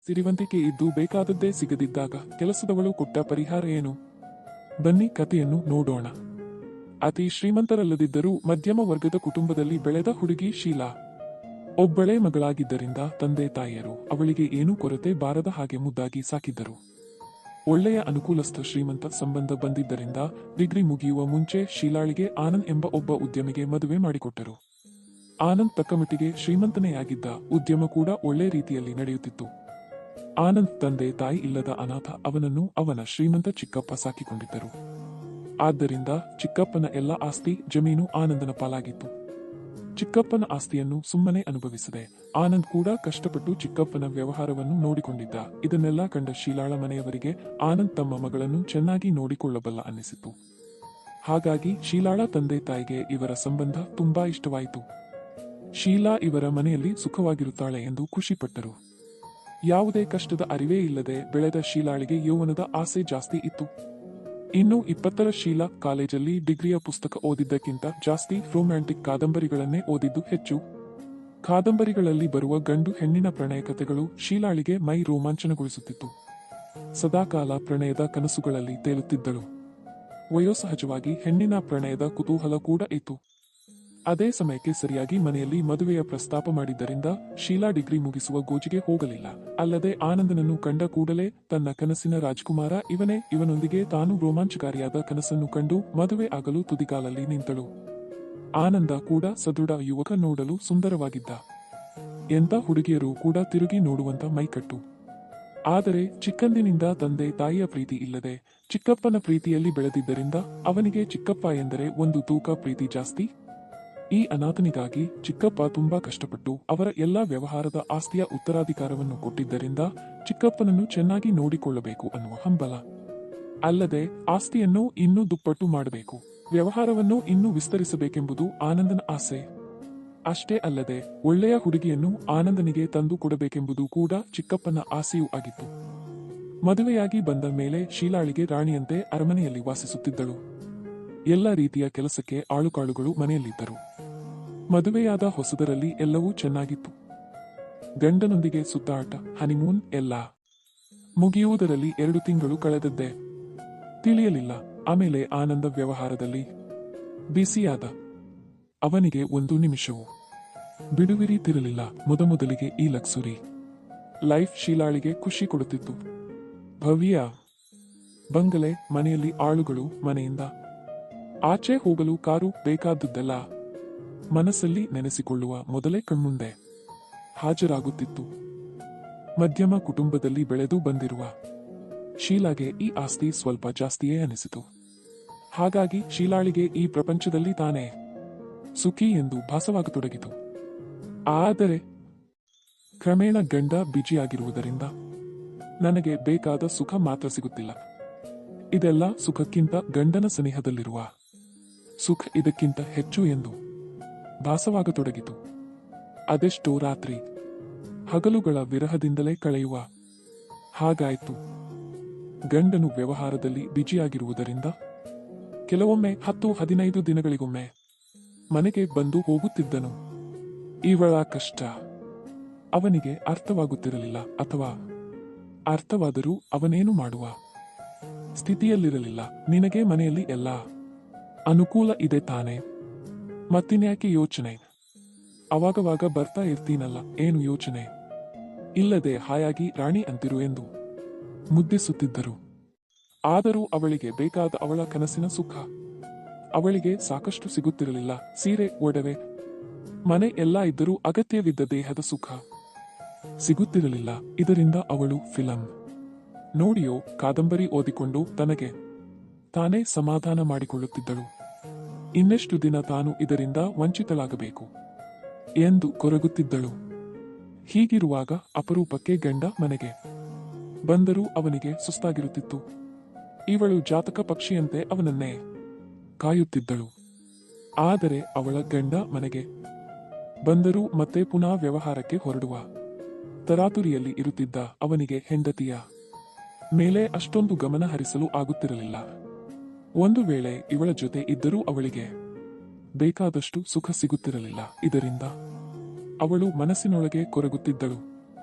ಸಿರಿವಂತಿಕೆ ಇದ್ದು ಬೇಕಾದದ್ದೇ ಸಿಗದಿದ್ದಾಗ ಕೆಲಸದವಳು ಕೊಟ್ಟ ಪರಿಹಾರ ಏನು? ಬನ್ನಿ ಕಥೆಯನ್ನು ನೋಡೋಣ. ಅತಿ ಶ್ರೀಮಂತರಲ್ಲದಿದ್ದರೂ ಮಧ್ಯಮ ವರ್ಗದ ಕುಟುಂಬದಲ್ಲಿ ಬೆಳೆದ ಹುಡುಗಿ ಶೀಲಾ. ಒಬ್ಬಳೇ ಮಗಳಾಗಿದ್ದರಿಂದ ತಂದೆ ತಾಯಿಯರು ಅವಳಿಗೆ ಏನೂ ಕೊರತೆ ಬಾರದ ಹಾಗೆ ಮುದ್ದಾಗಿ ಸಾಕಿದ್ದರು. ಒಳ್ಳೆಯ ಅನುಕೂಲಸ್ಥ ಶ್ರೀಮಂತ ಸಂಬಂಧ ಬಂದಿದ್ದರಿಂದ ಡಿಗ್ರಿ ಮುಗಿಯುವ ಮುಂಚೆ ಶೀಲಾಳಿಗೆ ಆನಂದ್ ಎಂಬ ಒಬ್ಬ ಉದ್ಯಮಿಗೆ ಮದುವೆ ಮಾಡಿಕೊಟ್ಟರು. ಆನಂದ್ ತಕ್ಕಮಟ್ಟಿಗೆ ಶ್ರೀಮಂತನೇ ಆಗಿದ್ದ, ಉದ್ಯಮ ಕೂಡ ಒಳ್ಳೆ ರೀತಿಯಲ್ಲಿ ನಡೆಯುತ್ತಿತ್ತು. ಆನಂದ್ ತಂದೆ ತಾಯಿ ಇಲ್ಲದ ಅನಾಥ. ಅವನನ್ನು ಅವನ ಶ್ರೀಮಂತ ಚಿಕ್ಕಪ್ಪ ಸಾಕಿಕೊಂಡಿದ್ದರು. ಆದ್ದರಿಂದ ಚಿಕ್ಕಪ್ಪನ ಎಲ್ಲ ಆಸ್ತಿ ಜಮೀನು ಆನಂದನ ಪಾಲಾಗಿತ್ತು. ಚಿಕ್ಕಪ್ಪನ ಆಸ್ತಿಯನ್ನು ಸುಮ್ಮನೆ ಅನುಭವಿಸದೆ ಆನಂದ್ ಕೂಡ ಕಷ್ಟಪಟ್ಟು ಚಿಕ್ಕಪ್ಪನ ವ್ಯವಹಾರವನ್ನು ನೋಡಿಕೊಂಡಿದ್ದ. ಇದನ್ನೆಲ್ಲ ಕಂಡ ಶೀಲಾಳ ಮನೆಯವರಿಗೆ ಆನಂದ್ ತಮ್ಮ ಮಗಳನ್ನು ಚೆನ್ನಾಗಿ ನೋಡಿಕೊಳ್ಳಬಲ್ಲ ಅನ್ನಿಸಿತು. ಹಾಗಾಗಿ ಶೀಲಾಳ ತಂದೆ ತಾಯಿಗೆ ಇವರ ಸಂಬಂಧ ತುಂಬಾ ಇಷ್ಟವಾಯಿತು. ಶೀಲಾ ಇವರ ಮನೆಯಲ್ಲಿ ಸುಖವಾಗಿರುತ್ತಾಳೆ ಎಂದು ಖುಷಿಪಟ್ಟರು. ಯಾವುದೇ ಕಷ್ಟದ ಅರಿವೇ ಇಲ್ಲದೆ ಬೆಳೆದ ಶೀಲಾಳಿಗೆ ಯೌವನದ ಆಸೆ ಜಾಸ್ತಿ ಇತ್ತು. ಇನ್ನು 20ರ ಶೀಲಾ ಕಾಲೇಜಲ್ಲಿ ಡಿಗ್ರಿಯ ಪುಸ್ತಕ ಓದಿದ್ದಕ್ಕಿಂತ ಜಾಸ್ತಿ ರೊಮ್ಯಾಂಟಿಕ್ ಕಾದಂಬರಿಗಳನ್ನೇ ಓದಿದ್ದು ಹೆಚ್ಚು. ಕಾದಂಬರಿಗಳಲ್ಲಿ ಬರುವ ಗಂಡು ಹೆಣ್ಣಿನ ಪ್ರಣಯ ಕಥೆಗಳು ಶೀಲಾಳಿಗೆ ಮೈ ರೋಮಾಂಚನಗೊಳಿಸುತ್ತಿತ್ತು. ಸದಾಕಾಲ ಪ್ರಣಯದ ಕನಸುಗಳಲ್ಲಿ ತೇಲುತ್ತಿದ್ದಳು. ವಯೋಸಹಜವಾಗಿ ಹೆಣ್ಣಿನ ಪ್ರಣಯದ ಕುತೂಹಲ ಕೂಡ ಇತ್ತು. ಅದೇ ಸಮಯಕ್ಕೆ ಸರಿಯಾಗಿ ಮನೆಯಲ್ಲಿ ಮದುವೆಯ ಪ್ರಸ್ತಾಪ ಮಾಡಿದ್ದರಿಂದ ಶೀಲಾ ಡಿಗ್ರಿ ಮುಗಿಸುವ ಗೋಜಿಗೆ ಹೋಗಲಿಲ್ಲ. ಅಲ್ಲದೆ ಆನಂದನನ್ನು ಕಂಡ ಕೂಡಲೇ ತನ್ನ ಕನಸಿನ ರಾಜ್ಕುಮಾರ ಇವನೇ, ಇವನೊಂದಿಗೆ ತಾನು ರೋಮಾಂಚಕಾರಿಯಾದ ಕನಸನ್ನು ಕಂಡು ಮದುವೆ ಆಗಲು ತುದಿಗಾಲಲ್ಲಿ ನಿಂತಳು. ಆನಂದ ಕೂಡ ಸದೃಢ ಯುವಕ, ನೋಡಲು ಸುಂದರವಾಗಿದ್ದ. ಎಂಥ ಹುಡುಗಿಯರು ಕೂಡ ತಿರುಗಿ ನೋಡುವಂತ ಮೈಕಟ್ಟು. ಆದರೆ ಚಿಕ್ಕಂದಿನಿಂದ ತಂದೆ ತಾಯಿಯ ಪ್ರೀತಿ ಇಲ್ಲದೆ ಚಿಕ್ಕಪ್ಪನ ಪ್ರೀತಿಯಲ್ಲಿ ಬೆಳೆದಿದ್ದರಿಂದ ಅವನಿಗೆ ಚಿಕ್ಕಪ್ಪ ಎಂದರೆ ಒಂದು ತೂಕ ಪ್ರೀತಿ ಜಾಸ್ತಿ. ಈ ಅನಾಥನಿಗಾಗಿ ಚಿಕ್ಕಪ್ಪ ತುಂಬಾ ಕಷ್ಟಪಟ್ಟು ಅವರ ಎಲ್ಲಾ ವ್ಯವಹಾರದ ಆಸ್ತಿಯ ಉತ್ತರಾಧಿಕಾರವನ್ನು ಕೊಟ್ಟಿದ್ದರಿಂದ ಚಿಕ್ಕಪ್ಪನನ್ನು ಚೆನ್ನಾಗಿ ನೋಡಿಕೊಳ್ಳಬೇಕು ಅನ್ನುವ ಹಂಬಲ. ಅಲ್ಲದೆ ಆಸ್ತಿಯನ್ನು ಇನ್ನೂ ದುಪ್ಪಟ್ಟು ಮಾಡಬೇಕು, ವ್ಯವಹಾರವನ್ನು ಇನ್ನೂ ವಿಸ್ತರಿಸಬೇಕೆಂಬುದು ಆನಂದನ ಆಸೆ. ಅಷ್ಟೇ ಅಲ್ಲದೆ ಒಳ್ಳೆಯ ಹುಡುಗಿಯನ್ನು ಆನಂದನಿಗೆ ತಂದು ಕೊಡಬೇಕೆಂಬುದು ಕೂಡ ಚಿಕ್ಕಪ್ಪನ ಆಸೆಯೂ ಆಗಿತ್ತು. ಮದುವೆಯಾಗಿ ಬಂದ ಮೇಲೆ ಶೀಲಾಳಿಗೆ ರಾಣಿಯಂತೆ ಅರಮನೆಯಲ್ಲಿ ವಾಸಿಸುತ್ತಿದ್ದಳು. ಎಲ್ಲ ರೀತಿಯ ಕೆಲಸಕ್ಕೆ ಆಳುಕಾಳುಗಳು ಮನೆಯಲ್ಲಿದ್ದರು. ಮದುವೆಯಾದ ಹೊಸದರಲ್ಲಿ ಎಲ್ಲವೂ ಚೆನ್ನಾಗಿತ್ತು. ಗಂಡನೊಂದಿಗೆ ಸುತ್ತಾಟ, ಹನಿಮೂನ್ ಎಲ್ಲ ಮುಗಿಯುವುದರಲ್ಲಿ 2 ತಿಂಗಳು ಕಳೆದದ್ದೇ ತಿಳಿಯಲಿಲ್ಲ. ಆಮೇಲೆ ಆನಂದ ವ್ಯವಹಾರದಲ್ಲಿ ಬಿಸಿಯಾದ. ಅವನಿಗೆ ಒಂದು ನಿಮಿಷವೂ ಬಿಡುವಿರಿತಿರಲಿಲ್ಲ. ಮೊದಲಿಗೆ ಈ ಲಕ್ಸುರಿ ಲೈಫ್ ಶೀಲಾಳಿಗೆ ಖುಷಿ ಕೊಡುತ್ತಿತ್ತು. ಭವ್ಯ ಬಂಗಲೆ, ಮನೆಯಲ್ಲಿ ಆಳುಗಳು, ಮನೆಯಿಂದ ಆಚೆ ಹೋಗಲು ಕಾರು, ಬೇಕಾದದ್ದೆಲ್ಲ ಮನಸ್ಸಲ್ಲಿ ನೆನೆಸಿಕೊಳ್ಳುವ ಮೊದಲೇ ಕಣ್ಮುಂದೆ ಹಾಜರಾಗುತ್ತಿತ್ತು. ಮಧ್ಯಮ ಕುಟುಂಬದಲ್ಲಿ ಬೆಳೆದು ಬಂದಿರುವ ಶೀಲಾಗೆ ಈ ಆಸ್ತಿ ಸ್ವಲ್ಪ ಜಾಸ್ತಿಯೇ ಅನಿಸಿತು. ಹಾಗಾಗಿ ಶೀಲಾಳಿಗೆ ಈ ಪ್ರಪಂಚದಲ್ಲಿ ತಾನೇ ಸುಖಿ ಎಂದು ಭಾಸವಾಗತೊಡಗಿತು. ಆದರೆ ಕ್ರಮೇಣ ಗಂಡ ಬಿಜಿಯಾಗಿರುವುದರಿಂದ ನನಗೆ ಬೇಕಾದ ಸುಖ ಮಾತ್ರ ಸಿಗುತ್ತಿಲ್ಲ. ಇದೆಲ್ಲ ಸುಖಕ್ಕಿಂತ ಗಂಡನ ಸನಿಹದಲ್ಲಿರುವ ಸುಖ ಇದಕ್ಕಿಂತ ಹೆಚ್ಚು ಎಂದು ಭಾಸವಾಗತೊಡಗಿತು. ಅದೆಷ್ಟೋ ರಾತ್ರಿ ಹಗಲುಗಳ ವಿರಹದಿಂದಲೇ ಕಳೆಯುವ ಹಾಗಾಯಿತು. ಗಂಡನು ವ್ಯವಹಾರದಲ್ಲಿ ಬಿಜಿಯಾಗಿರುವುದರಿಂದ ಕೆಲವೊಮ್ಮೆ 10-15 ದಿನಗಳಿಗೊಮ್ಮೆ ಮನೆಗೆ ಬಂದು ಹೋಗುತ್ತಿದ್ದನು. ಇವಳ ಕಷ್ಟ ಅವನಿಗೆ ಅರ್ಥವಾಗುತ್ತಿರಲಿಲ್ಲ, ಅಥವಾ ಅರ್ಥವಾದರೂ ಅವನೇನು ಮಾಡುವ ಸ್ಥಿತಿಯಲ್ಲಿರಲಿಲ್ಲ. ನಿನಗೆ ಮನೆಯಲ್ಲಿ ಎಲ್ಲ ಅನುಕೂಲ ಇದೆ ತಾನೆ, ಮತ್ತಿನ್ಯಾಕೆ ಯೋಚನೆ? ಅವಾಗವಾಗ ಬರ್ತಾ ಇರ್ತೀನಲ್ಲ, ಏನು ಯೋಚನೆ ಇಲ್ಲದೆ ಹಾಯಾಗಿ ರಾಣಿ ಅಂತಿರು ಎಂದು ಮುದ್ದಿಸುತ್ತಿದ್ದರು. ಆದರೂ ಅವಳಿಗೆ ಬೇಕಾದ ಅವಳ ಕನಸಿನ ಸುಖ ಅವಳಿಗೆ ಸಾಕಷ್ಟು ಸಿಗುತ್ತಿರಲಿಲ್ಲ. ಸೀರೆ, ಒಡವೆ, ಮನೆ ಎಲ್ಲ ಇದ್ದರೂ ಅಗತ್ಯವಿದ್ದ ದೇಹದ ಸುಖ ಸಿಗುತ್ತಿರಲಿಲ್ಲ. ಇದರಿಂದ ಅವಳು ಫಿಲಂ ನೋಡಿಯೋ ಕಾದಂಬರಿ ಓದಿಕೊಂಡು ತನಗೆ ತಾನೇ ಸಮಾಧಾನ ಮಾಡಿಕೊಳ್ಳುತ್ತಿದ್ದಳು. ಇನ್ನೆಷ್ಟು ದಿನ ತಾನು ಇದರಿಂದ ವಂಚಿತಳಾಗಬೇಕು ಎಂದು ಕೊರಗುತ್ತಿದ್ದಳು. ಹೀಗಿರುವಾಗ ಅಪರೂಪಕ್ಕೆ ಗಂಡ ಮನೆಗೆ ಬಂದರೂ ಅವನಿಗೆ ಸುಸ್ತಾಗಿರುತ್ತಿತ್ತು. ಇವಳು ಜಾತಕ ಪಕ್ಷಿಯಂತೆ ಅವನನ್ನೇ ಕಾಯುತ್ತಿದ್ದಳು. ಆದರೆ ಅವಳ ಗಂಡ ಮನೆಗೆ ಬಂದರೂ ಮತ್ತೆ ಪುನಃ ವ್ಯವಹಾರಕ್ಕೆ ಹೊರಡುವ ತರಾತುರಿಯಲ್ಲಿ ಇರುತ್ತಿದ್ದ ಅವನಿಗೆ ಹೆಂಡತಿಯ ಮೇಲೆ ಅಷ್ಟೊಂದು ಗಮನ ಹರಿಸಲು ಆಗುತ್ತಿರಲಿಲ್ಲ. ಒಂದು ವೇಳೆ ಇವಳ ಜೊತೆ ಇದ್ದರೂ ಅವಳಿಗೆ ಬೇಕಾದಷ್ಟು ಸುಖ ಸಿಗುತ್ತಿರಲಿಲ್ಲ. ಇದರಿಂದ ಅವಳು ಮನಸ್ಸಿನೊಳಗೆ ಕೊರಗುತ್ತಿದ್ದಳು.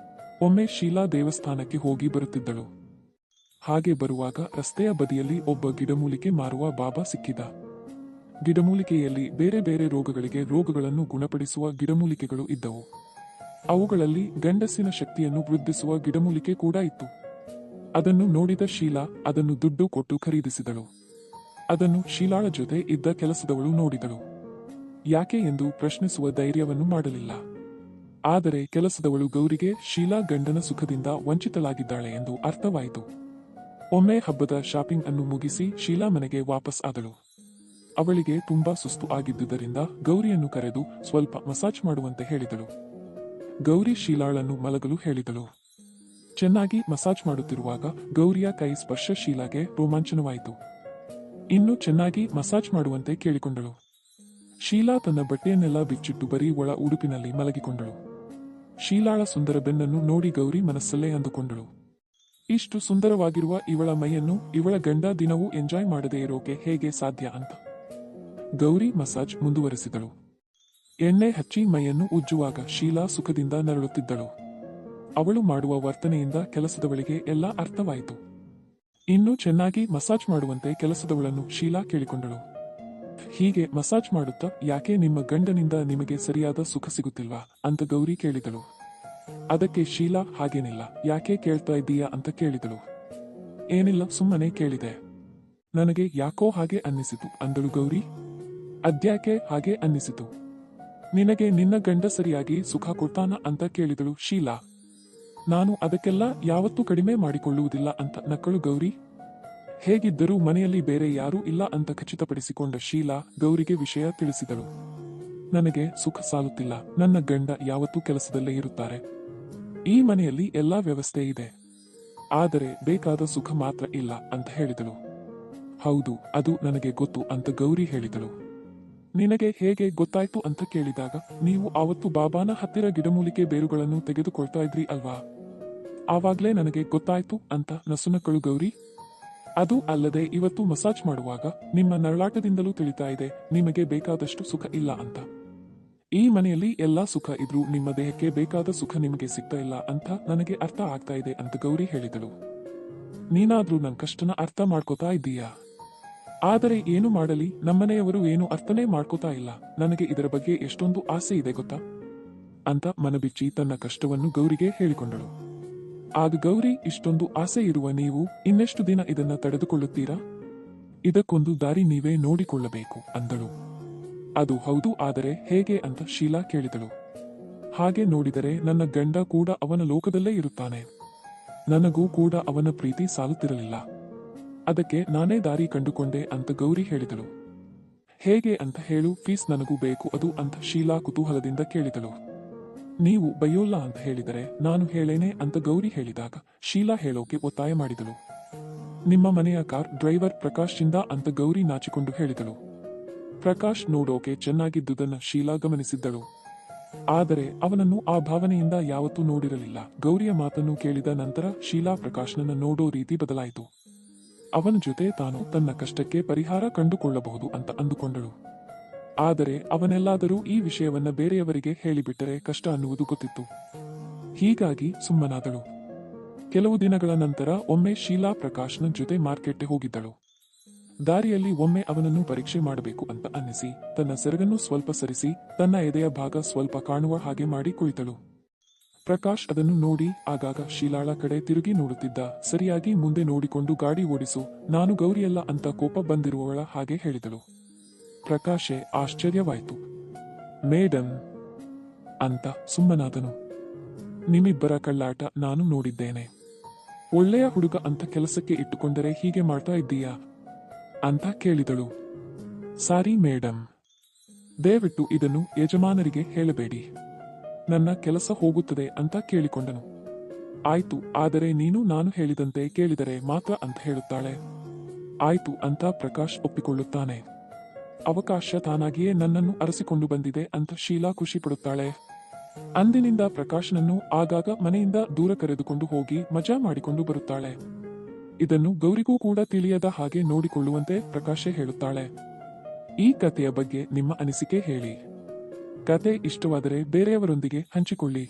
ಒಮ್ಮೆ ಶೀಲಾ ದೇವಸ್ಥಾನಕ್ಕೆ ಹೋಗಿ ಬರುತ್ತಿದ್ದಳು. ಹಾಗೆ ಬರುವಾಗ ರಸ್ತೆಯ ಬದಿಯಲ್ಲಿ ಒಬ್ಬ ಗಿಡಮೂಲಿಕೆ ಮಾರುವ ಬಾಬಾ ಸಿಕ್ಕಿದ. ಗಿಡಮೂಲಿಕೆಯಲ್ಲಿ ಬೇರೆ ಬೇರೆ ರೋಗಗಳನ್ನು ಗುಣಪಡಿಸುವ ಗಿಡಮೂಲಿಕೆಗಳು ಇದ್ದವು. ಅವುಗಳಲ್ಲಿ ಗಂಡಸಿನ ಶಕ್ತಿಯನ್ನು ವೃದ್ಧಿಸುವ ಗಿಡಮೂಲಿಕೆ ಕೂಡ ಇತ್ತು. ಅದನ್ನು ನೋಡಿದ ಶೀಲಾ ಅದನ್ನು ದುಡ್ಡು ಕೊಟ್ಟು ಖರೀದಿಸಿದಳು. ಅದನ್ನು ಶೀಲಾಳ ಜೊತೆ ಇದ್ದ ಕೆಲಸದವಳು ನೋಡಿದಳು. ಯಾಕೆ ಎಂದು ಪ್ರಶ್ನಿಸುವ ಧೈರ್ಯವನ್ನು ಮಾಡಲಿಲ್ಲ. ಆದರೆ ಕೆಲಸದವಳು ಗೌರಿಗೆ ಶೀಲಾ ಗಂಡನ ಸುಖದಿಂದ ವಂಚಿತಳಾಗಿದ್ದಾಳೆ ಎಂದು ಅರ್ಥವಾಯಿತು. ಒಮ್ಮೆ ಹಬ್ಬದ ಶಾಪಿಂಗ್ ಅನ್ನು ಮುಗಿಸಿ ಶೀಲಾ ಮನೆಗೆ ವಾಪಸ್ ಆದಳು. ಅವಳಿಗೆ ತುಂಬಾ ಸುಸ್ತು ಆಗಿದ್ದುದರಿಂದ ಗೌರಿಯನ್ನು ಕರೆದು ಸ್ವಲ್ಪ ಮಸಾಜ್ ಮಾಡುವಂತೆ ಹೇಳಿದಳು. ಗೌರಿ ಶೀಲಾಳನ್ನು ಮಲಗಲು ಹೇಳಿದಳು. ಚೆನ್ನಾಗಿ ಮಸಾಜ್ ಮಾಡುತ್ತಿರುವಾಗ ಗೌರಿಯ ಕೈ ಸ್ಪರ್ಶ ಶೀಲಾಗೆ ರೋಮಾಂಚನವಾಯಿತು. ಇನ್ನು ಚೆನ್ನಾಗಿ ಮಸಾಜ್ ಮಾಡುವಂತೆ ಕೇಳಿಕೊಂಡಳು. ಶೀಲಾ ತನ್ನ ಬಟ್ಟೆಯನ್ನೆಲ್ಲ ಬಿಚ್ಚಿಟ್ಟು ಬರೀ ಒಳ ಉಡುಪಿನಲ್ಲಿ ಮಲಗಿಕೊಂಡಳು. ಶೀಲಾಳ ಸುಂದರ ಬೆನ್ನನ್ನು ನೋಡಿ ಗೌರಿ ಮನಸ್ಸಲ್ಲೇ ಅಂದುಕೊಂಡಳು, ಇಷ್ಟು ಸುಂದರವಾಗಿರುವ ಇವಳ ಮೈಯನ್ನು ಇವಳ ಗಂಡ ದಿನವೂ ಎಂಜಾಯ್ ಮಾಡದೇ ಇರೋಕೆ ಹೇಗೆ ಸಾಧ್ಯ ಅಂತ. ಗೌರಿ ಮಸಾಜ್ ಮುಂದುವರೆಸಿದಳು. ಎಣ್ಣೆ ಹಚ್ಚಿ ಮೈಯನ್ನು ಉಜ್ಜುವಾಗ ಶೀಲಾ ಸುಖದಿಂದ ನರಳುತ್ತಿದ್ದಳು. ಅವಳು ಮಾಡುವ ವರ್ತನೆಯಿಂದ ಕೆಲಸದವಳಿಗೆ ಎಲ್ಲ ಅರ್ಥವಾಯಿತು. ಇನ್ನೂ ಚೆನ್ನಾಗಿ ಮಸಾಜ್ ಮಾಡುವಂತೆ ಕೆಲಸದವಳನ್ನು ಶೀಲಾ ಕೇಳಿಕೊಂಡಳು. ಹೀಗೆ ಮಸಾಜ್ ಮಾಡುತ್ತಾ, ಯಾಕೆ ನಿಮ್ಮ ಗಂಡನಿಂದ ನಿಮಗೆ ಸರಿಯಾದ ಸುಖ ಸಿಗುತ್ತಿಲ್ವಾ ಅಂತ ಗೌರಿ ಕೇಳಿದಳು. ಅದಕ್ಕೆ ಶೀಲಾ, ಹಾಗೇನಿಲ್ಲ, ಯಾಕೆ ಕೇಳ್ತಾ ಇದ್ದೀಯಾ ಅಂತ ಕೇಳಿದಳು. ಏನಿಲ್ಲ, ಸುಮ್ಮನೆ ಕೇಳಿದೆ, ನನಗೆ ಯಾಕೋ ಹಾಗೆ ಅನ್ನಿಸಿತು ಅಂದಳು ಗೌರಿ. ಅದ್ಯಾಕೆ ಹಾಗೆ ಅನ್ನಿಸಿತು? ನಿನಗೆ ನಿನ್ನ ಗಂಡ ಸರಿಯಾಗಿ ಸುಖ ಕೊಡ್ತಾನ ಅಂತ ಕೇಳಿದಳು ಶೀಲಾ. ನಾನು ಅದಕ್ಕೆಲ್ಲ ಯಾವತ್ತೂ ಕಡಿಮೆ ಮಾಡಿಕೊಳ್ಳುವುದಿಲ್ಲ ಅಂತ ನಕ್ಕಳು ಗೌರಿ. ಹೇಗಿದ್ದರೂ ಮನೆಯಲ್ಲಿ ಬೇರೆ ಯಾರೂ ಇಲ್ಲ ಅಂತ ಖಚಿತಪಡಿಸಿಕೊಂಡ ಶೀಲಾ ಗೌರಿಗೆ ವಿಷಯ ತಿಳಿಸಿದಳು. ನನಗೆ ಸುಖ ಸಾಲುತ್ತಿಲ್ಲ, ನನ್ನ ಗಂಡ ಯಾವತ್ತೂ ಕೆಲಸದಲ್ಲೇ ಇರುತ್ತಾರೆ. ಈ ಮನೆಯಲ್ಲಿ ಎಲ್ಲಾ ವ್ಯವಸ್ಥೆ ಇದೆ, ಆದರೆ ಬೇಕಾದ ಸುಖ ಮಾತ್ರ ಇಲ್ಲ ಅಂತ ಹೇಳಿದಳು. ಹೌದು, ಅದು ನನಗೆ ಗೊತ್ತು ಅಂತ ಗೌರಿ ಹೇಳಿದಳು. ನಿನಗೆ ಹೇಗೆ ಗೊತ್ತಾಯ್ತು ಅಂತ ಕೇಳಿದಾಗ, ನೀವು ಆವತ್ತು ಬಾಬಾನ ಹತ್ತಿರ ಗಿಡಮೂಲಿಕೆ ಬೇರುಗಳನ್ನು ತೆಗೆದುಕೊಳ್ತಾ ಇದ್ರಿ ಅಲ್ವಾ, ಆವಾಗ್ಲೇ ನನಗೆ ಗೊತ್ತಾಯ್ತು ಅಂತ ನಸುನಕ್ಕಳು ಗೌರಿ. ಅದು ಅಲ್ಲದೆ ಇವತ್ತು ಮಸಾಜ್ ಮಾಡುವಾಗ ನಿಮ್ಮ ನರಳಾಟದಿಂದಲೂ ತಿಳಿತಾ ಇದೆ ನಿಮಗೆ ಬೇಕಾದಷ್ಟು ಸುಖ ಇಲ್ಲ ಅಂತ. ಈ ಮನೆಯಲ್ಲಿ ಎಲ್ಲಾ ಸುಖ ಇದ್ರೂ ನಿಮ್ಮ ದೇಹಕ್ಕೆ ಬೇಕಾದ ಸುಖ ನಿಮಗೆ ಸಿಗ್ತಾ ಇಲ್ಲ ಅಂತ ನನಗೆ ಅರ್ಥ ಆಗ್ತಾ ಇದೆ ಅಂತ ಗೌರಿ ಹೇಳಿದಳು. ನೀನಾದ್ರೂ ನನ್ ಕಷ್ಟನ ಅರ್ಥ ಮಾಡ್ಕೋತಾ ಇದ್ದೀಯಾ? ಆದರೆ ಏನು ಮಾಡಲಿ, ನಮ್ಮನೆಯವರು ಏನು ಅರ್ಥನೇ ಮಾಡ್ಕೋತಾ ಇಲ್ಲ. ನನಗೆ ಇದರ ಬಗ್ಗೆ ಎಷ್ಟೊಂದು ಆಸೆ ಇದೆ ಗೊತ್ತಾ ಅಂತ ಮನಬಿಚ್ಚಿ ತನ್ನ ಕಷ್ಟವನ್ನು ಗೌರಿಗೆ ಹೇಳಿಕೊಂಡಳು. ಆಗ ಗೌರಿ, ಇಷ್ಟೊಂದು ಆಸೆ ಇರುವ ನೀವು ಇನ್ನೆಷ್ಟು ದಿನ ಇದನ್ನ ತಡೆದುಕೊಳ್ಳುತ್ತೀರಾ? ಇದಕ್ಕೊಂದು ದಾರಿ ನೀವೇ ನೋಡಿಕೊಳ್ಳಬೇಕು ಅಂದಳು. ಅದು ಹೌದು, ಆದರೆ ಹೇಗೆ ಅಂತ ಶೀಲಾ ಕೇಳಿದಳು. ಹಾಗೆ ನೋಡಿದರೆ ನನ್ನ ಗಂಡ ಕೂಡ ಅವನ ಲೋಕದಲ್ಲೇ ಇರುತ್ತಾನೆ. ನನಗೂ ಕೂಡ ಅವನ ಪ್ರೀತಿ ಸಾಲುತ್ತಿರಲಿಲ್ಲ. ಅದಕ್ಕೆ ನಾನೇ ದಾರಿ ಕಂಡುಕೊಂಡೆ ಅಂತ ಗೌರಿ ಹೇಳಿದಳು. ಹೇಗೆ ಅಂತ ಹೇಳು, ಫೀಸ್ ನನಗೂ ಬೇಕು ಅದು ಅಂತ ಶೀಲಾ ಕುತೂಹಲದಿಂದ ಕೇಳಿದಳು. ನೀವು ಬೈಯೋಲ್ಲ ಅಂತ ಹೇಳಿದರೆ ನಾನು ಹೇಳೇನೆ ಅಂತ ಗೌರಿ ಹೇಳಿದಾಗ ಶೀಲಾ ಹೇಳೋಕೆ ಒತ್ತಾಯ ಮಾಡಿದಳು. ನಿಮ್ಮ ಮನೆಯ ಕಾರ್ ಡ್ರೈವರ್ ಪ್ರಕಾಶ್ ಚಿಂದ ಅಂತ ಗೌರಿ ನಾಚಿಕೊಂಡು ಹೇಳಿದಳು. ಪ್ರಕಾಶ್ ನೋಡೋಕೆ ಚೆನ್ನಾಗಿದ್ದುದನ್ನ ಶೀಲಾ ಗಮನಿಸಿದ್ದಳು. ಆದರೆ ಅವನನ್ನು ಆ ಭಾವನೆಯಿಂದ ಯಾವತ್ತೂ ನೋಡಿರಲಿಲ್ಲ. ಗೌರಿಯ ಮಾತನ್ನು ಕೇಳಿದ ನಂತರ ಶೀಲಾ ಪ್ರಕಾಶ್ನನ್ನ ನೋಡೋ ರೀತಿ ಬದಲಾಯಿತು. ಅವನ ಜೊತೆ ತಾನು ತನ್ನ ಕಷ್ಟಕ್ಕೆ ಪರಿಹಾರ ಕಂಡುಕೊಳ್ಳಬಹುದು ಅಂತ ಅಂದುಕೊಂಡಳು. ಆದರೆ ಅವನೆಲ್ಲಾದರೂ ಈ ವಿಷಯವನ್ನ ಬೇರೆಯವರಿಗೆ ಹೇಳಿಬಿಟ್ಟರೆ ಕಷ್ಟ ಅನ್ನುವುದು ಗೊತ್ತಿತ್ತು. ಹೀಗಾಗಿ ಸುಮ್ಮನಾದಳು. ಕೆಲವು ದಿನಗಳ ನಂತರ ಒಮ್ಮೆ ಶೀಲಾ ಪ್ರಕಾಶ್ನ ಜೊತೆ ಮಾರ್ಕೆಟ್ಗೆ ಹೋಗಿದ್ದಳು. ದಾರಿಯಲ್ಲಿ ಒಮ್ಮೆ ಅವನನ್ನು ಪರೀಕ್ಷೆ ಮಾಡಬೇಕು ಅಂತ ಅನ್ನಿಸಿ ತನ್ನ ಸೆರಗನ್ನು ಸ್ವಲ್ಪ ಸರಿಸಿ ತನ್ನ ಎದೆಯ ಭಾಗ ಸ್ವಲ್ಪ ಕಾಣುವ ಹಾಗೆ ಮಾಡಿ ಕುಳಿತಳು. ಪ್ರಕಾಶ್ ಅದನ್ನು ನೋಡಿ ಆಗಾಗ ಶೀಲಾಳ ಕಡೆ ತಿರುಗಿ ನೋಡುತ್ತಿದ್ದ. ಸರಿಯಾಗಿ ಮುಂದೆ ನೋಡಿಕೊಂಡು ಗಾಡಿ ಓಡಿಸು, ನಾನು ಗೌರಿಯಲ್ಲ ಅಂತ ಕೋಪ ಬಂದಿರುವವಳ ಹಾಗೆ ಹೇಳಿದಳು. ಪ್ರಕಾಶೆ ಆಶ್ಚರ್ಯವಾಯಿತು. ಮೇಡಮ್ ಅಂತ ಸುಮ್ಮನಾದನು. ನಿಮ್ಮಿಬ್ಬರ ಕಳ್ಳಾಟ ನಾನು ನೋಡಿದ್ದೇನೆ. ಒಳ್ಳೆಯ ಹುಡುಗ ಅಂತ ಕೆಲಸಕ್ಕೆ ಇಟ್ಟುಕೊಂಡರೆ ಹೀಗೆ ಮಾಡ್ತಾ ಇದ್ದೀಯಾ ಅಂತ ಕೇಳಿದಳು. ಸಾರಿ ಮೇಡಮ್, ದಯವಿಟ್ಟು ಇದನ್ನು ಯಜಮಾನರಿಗೆ ಹೇಳಬೇಡಿ, ನನ್ನ ಕೆಲಸ ಹೋಗುತ್ತದೆ ಅಂತ ಕೇಳಿಕೊಂಡನು. ಆಯ್ತು, ಆದರೆ ನೀನು ನಾನು ಹೇಳಿದಂತೆ ಕೇಳಿದರೆ ಮಾತ್ರ ಅಂತ ಹೇಳುತ್ತಾಳೆ. ಆಯ್ತು ಅಂತ ಪ್ರಕಾಶ್ ಒಪ್ಪಿಕೊಳ್ಳುತ್ತಾನೆ. ಅವಕಾಶ ತಾನಾಗಿಯೇ ನನ್ನನ್ನು ಅರಸಿಕೊಂಡು ಬಂದಿದೆ ಅಂತ ಶೀಲಾ ಖುಷಿ ಪಡುತ್ತಾಳೆ. ಅಂದಿನಿಂದ ಪ್ರಕಾಶ್ನನ್ನು ಆಗಾಗ ಮನೆಯಿಂದ ದೂರ ಕರೆದುಕೊಂಡು ಹೋಗಿ ಮಜಾ ಮಾಡಿಕೊಂಡು ಬರುತ್ತಾಳೆ. ಇದನ್ನು ಗೌರಿಗೂ ಕೂಡ ತಿಳಿಯದ ಹಾಗೆ ನೋಡಿಕೊಳ್ಳುವಂತೆ ಪ್ರಕಾಶೇ ಹೇಳುತ್ತಾಳೆ. ಈ ಕಥೆಯ ಬಗ್ಗೆ ನಿಮ್ಮ ಅನಿಸಿಕೆ ಹೇಳಿ. ಕತೆ ಇಷ್ಟವಾದರೆ ಬೇರೆಯವರೊಂದಿಗೆ ಹಂಚಿಕೊಳ್ಳಿ.